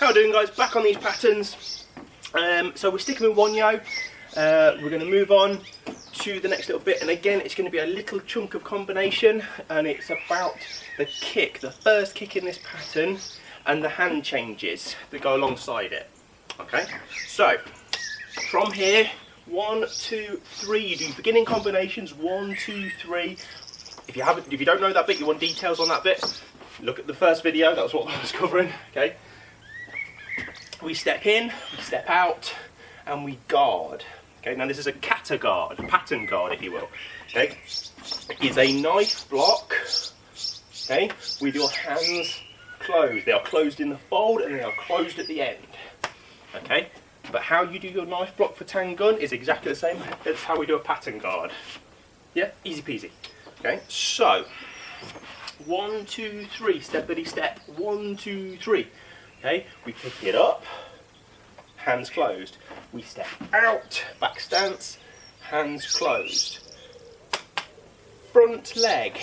How doing, guys? Back on these patterns. So we're sticking with Hyeong. We're going to move on to the next little bit, and again it's going to be a little chunk of combination, and it's about the kick, the first kick in this pattern, and the hand changes that go alongside it. Okay, so from here, 1, 2, 3, you do beginning combinations, 1, 2, 3. If you don't know that bit, you want details on that bit, look at the first video, that was what I was covering. Okay, we step in, we step out, and we guard. Okay, now this is a kata guard, a pattern guard if you will. Okay, it's a knife block, okay, with your hands closed. They are closed in the fold and they are closed at the end. Okay, but how you do your knife block for Tangun is exactly the same as how we do a pattern guard. Yeah, easy peasy. Okay, so 1, 2, 3, steppity step, 1, 2, 3. Okay, we pick it up, hands closed. We step out, back stance, hands closed. Front leg,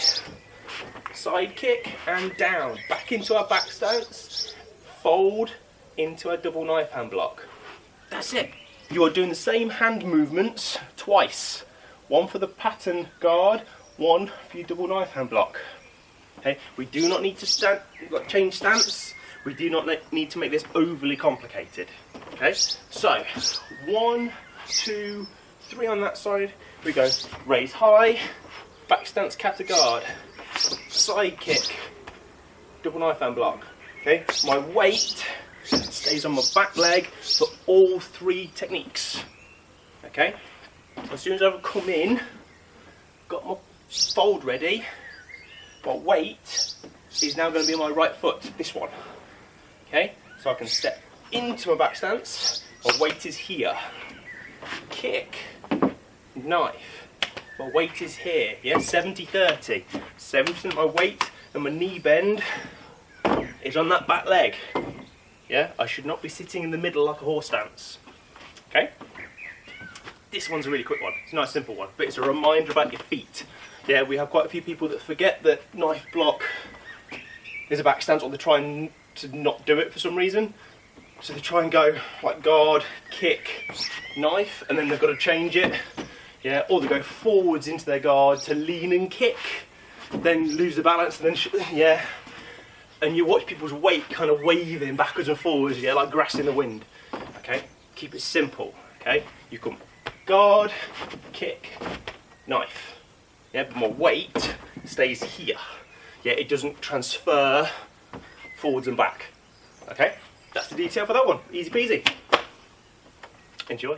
side kick and down, back into our back stance, fold into a double knife hand block. That's it. You are doing the same hand movements twice. One for the pattern guard, one for your double knife hand block. Okay, we do not need to change stance. We do not need to make this overly complicated. Okay, so 1, 2, 3 on that side. We go raise high, back stance kata guard, side kick, double knife hand block. Okay, my weight stays on my back leg for all 3 techniques. Okay, as soon as I've come in, got my fold ready, my weight is now going to be on my right foot, this one. Okay, so I can step into my back stance, my weight is here. Kick, knife, my weight is here. Yeah, 70-30. 70% of my weight and my knee bend is on that back leg. Yeah, I should not be sitting in the middle like a horse stance. Okay, this one's a really quick one. It's a nice simple one, but it's a reminder about your feet. Yeah, we have quite a few people that forget that knife block is a back stance, or they try to not do it for some reason. So they try and go like guard, kick, knife, and then they've got to change it. Yeah, or they go forwards into their guard to lean and kick, then lose the balance, and then yeah. And you watch people's weight kind of waving backwards and forwards, yeah, like grass in the wind. Okay, keep it simple. Okay, you come guard, kick, knife. Yeah, but my weight stays here. Yeah, it doesn't transfer forwards and back. Okay, that's the detail for that one. Easy peasy. Enjoy.